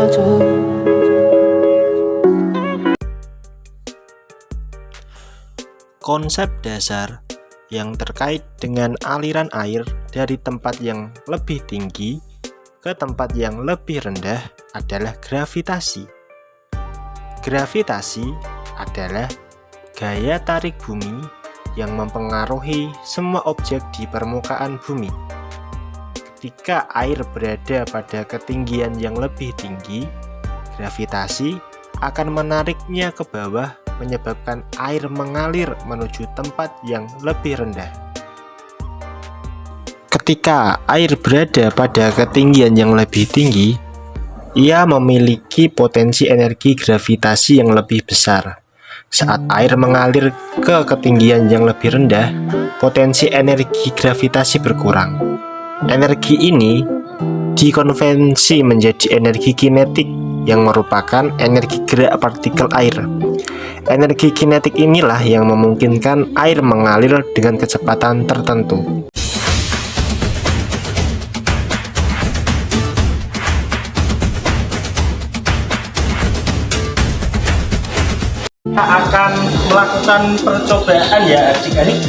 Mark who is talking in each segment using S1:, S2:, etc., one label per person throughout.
S1: aja.
S2: Konsep dasar yang terkait dengan aliran air dari tempat yang lebih tinggi ke tempat yang lebih rendah adalah gravitasi. Gravitasi adalah gaya tarik bumi yang mempengaruhi semua objek di permukaan bumi. Ketika air berada pada ketinggian yang lebih tinggi, gravitasi akan menariknya ke bawah, menyebabkan air mengalir menuju tempat yang lebih rendah. Ketika air berada pada ketinggian yang lebih tinggi, ia memiliki potensi energi gravitasi yang lebih besar. Saat air mengalir ke ketinggian yang lebih rendah, potensi energi gravitasi berkurang. Energi ini dikonversi menjadi energi kinetik yang merupakan energi gerak partikel air. Energi kinetik inilah yang memungkinkan air mengalir dengan kecepatan tertentu. Kita akan melakukan percobaan ya adik-adik.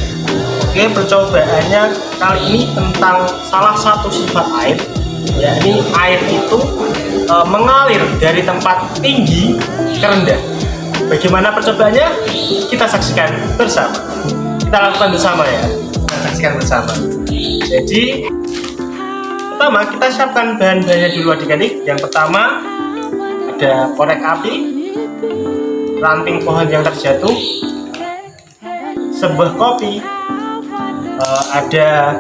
S2: Oke, percobaannya kali ini tentang salah satu sifat air, yakni air itu mengalir dari tempat tinggi ke rendah. Bagaimana percobaannya? Kita saksikan bersama. Kita lakukan bersama ya. Kita saksikan bersama. Jadi, pertama kita siapkan bahan-bahannya dulu adik-adik. Yang pertama ada korek api, ranting pohon yang terjatuh, sebuah kopi, ada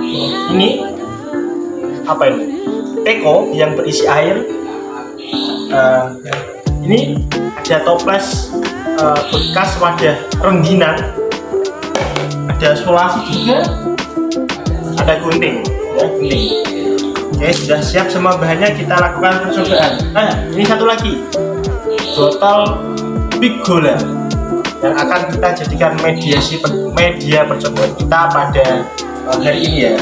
S2: ini apa ini? Teko yang berisi air. Ini ada toples bekas wadah rengginan, ada solasi juga, ada gunting, ya, gunting. Oke, sudah siap semua bahannya, kita lakukan percobaan. Ini satu lagi, botol Big Gola yang akan kita jadikan media percobaan kita pada hari ini ya.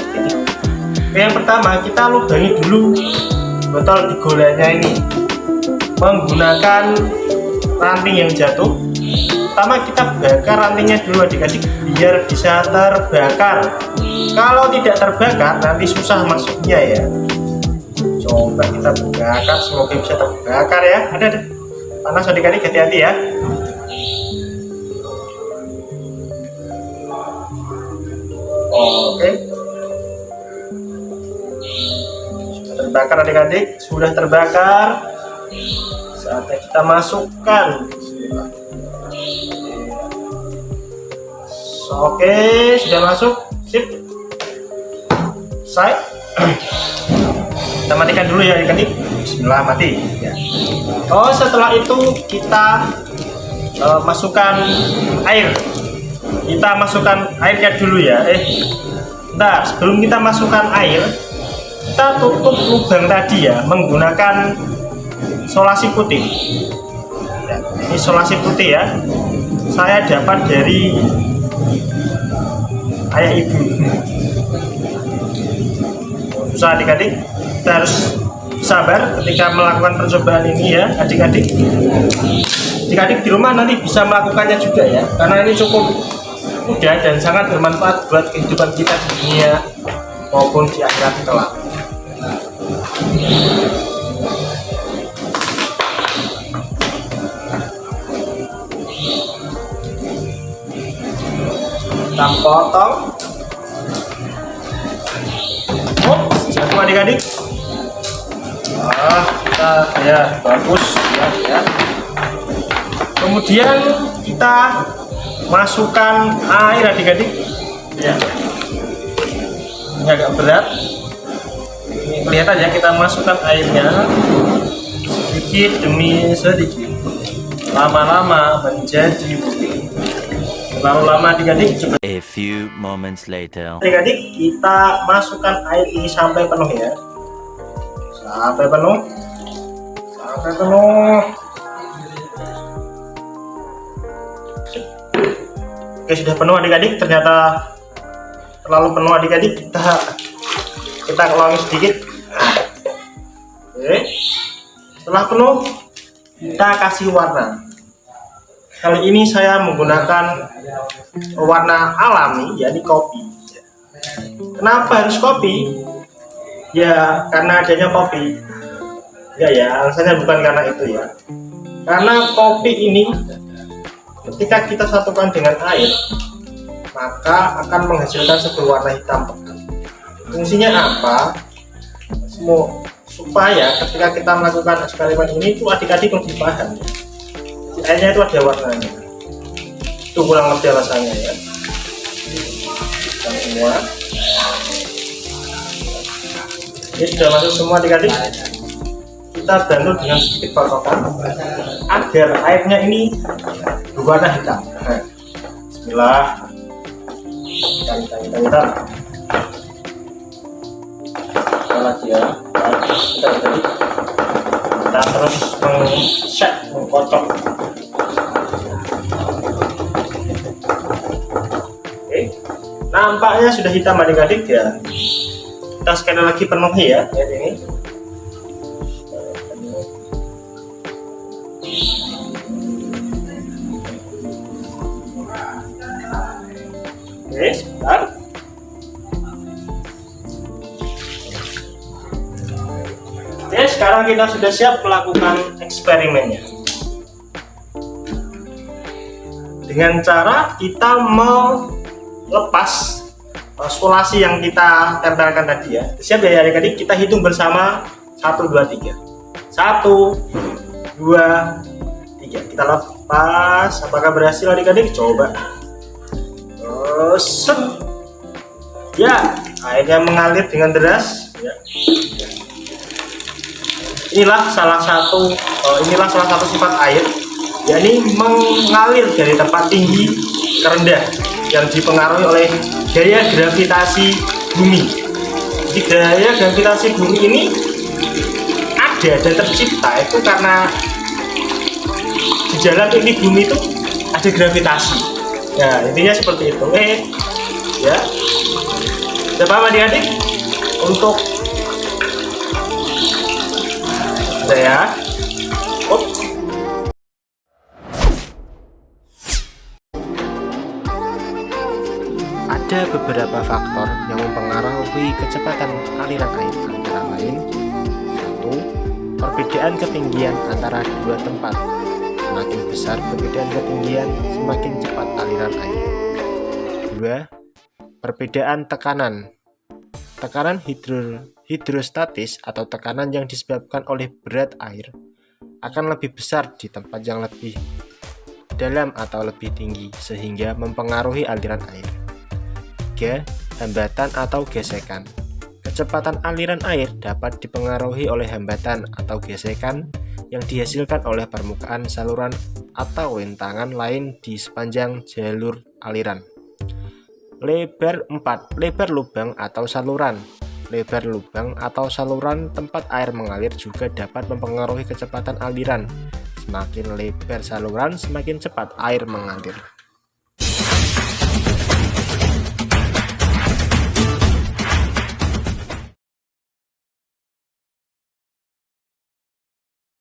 S2: Yang pertama kita lubangi dulu botol Big Golanya ini menggunakan ranting yang jatuh. Pertama kita bakar rantingnya dulu adik-adik biar bisa terbakar. Kalau tidak terbakar nanti susah masuknya ya. Coba kita bakar, semoga bisa terbakar ya. Ada panas adik-adik, hati-hati ya. Oke, sudah terbakar adik-adik, sudah terbakar. Saatnya kita masukkan. Oke, sudah masuk. Sip. Selesai. Kita matikan dulu ya adik-adik. Bismillah, mati ya. Setelah itu kita masukkan air. Kita masukkan airnya dulu ya. Bentar, sebelum kita masukkan air, kita tutup lubang tadi ya menggunakan solasi putih ya, ini solasi putih ya, saya dapat dari ayah ibu. Susah adik-adik, kita harus sabar ketika melakukan percobaan ini ya adik-adik. Adik-adik di rumah nanti bisa melakukannya juga ya, karena ini cukup mudah dan sangat bermanfaat buat kehidupan kita di dunia maupun di akhirat kelak. Kita potong. Jatuh adik-adik. Ya bagus ya. Kemudian kita masukkan air adik-adik. Ya. Ini agak berat. Ini kelihatan ya, kita masukkan airnya sedikit demi sedikit. Lama-lama menjadi putih. Terlalu lama adik-adik.
S3: A few moments later.
S2: Adik-adik, kita masukkan air ini sampai penuh ya. Sampai penuh. Sampai penuh. Oke, sudah penuh adik-adik. Ternyata terlalu penuh adik-adik. Kita ulangi sedikit. Oke. Setelah penuh, kita kasih warna. Kali ini saya menggunakan warna alami, yakni kopi. Kenapa harus kopi? Ya, karena adanya kopi. Ya, alasannya bukan karena itu ya. Karena kopi ini ketika kita satukan dengan air, maka akan menghasilkan sebuah warna hitam pekat. Fungsinya apa? Supaya ketika kita melakukan eksperimen ini itu adik-adik lebih paham. Airnya itu ada warnanya. Itu kurang lebih alasannya ya. Kita semua. Ini sudah masuk semua adik-adik. Kita bantu dengan sedikit kotokan agar airnya ini berwarna hitam. Nah, bismillah. Kita lagi ya. Kita terus meng-set, mengkocok. Oke, nampaknya sudah hitam adik-adik ya. Kita sekali lagi penuhi ya, ini. Oke, sebentar. Oke, sekarang kita sudah siap melakukan eksperimennya. Dengan cara kita melepas solasi yang kita tempelkan tadi ya. Siap ya adik-adik, kita hitung bersama 1, 2, 3. 1, 2, 3. Kita lepas. Apakah berhasil adik-adik? Coba. Set. Ya, airnya mengalir dengan deras ya. Inilah salah satu sifat air, yakni mengalir dari tempat tinggi ke rendah yang dipengaruhi oleh gaya gravitasi bumi. Jadi gaya gravitasi bumi ini ada dan tercipta itu karena di dalam ini bumi itu ada gravitasi. Ya, intinya seperti itu. Ya. Sudah paham adik-adik? Untuk saya ada beberapa faktor yang mempengaruhi kecepatan aliran air, antara lain 1. Perbedaan ketinggian antara dua tempat. Semakin besar perbedaan ketinggian, semakin cepat aliran air. 2. Perbedaan tekanan. Tekanan hidrostatis atau tekanan yang disebabkan oleh berat air akan lebih besar di tempat yang lebih dalam atau lebih tinggi sehingga mempengaruhi aliran air. 3. Hambatan atau gesekan. Kecepatan aliran air dapat dipengaruhi oleh hambatan atau gesekan yang dihasilkan oleh permukaan saluran atau rintangan lain di sepanjang jalur aliran. Lebar 4. Lebar lubang atau saluran. Lebar lubang atau saluran tempat air mengalir juga dapat mempengaruhi kecepatan aliran. Semakin lebar saluran, semakin cepat air mengalir.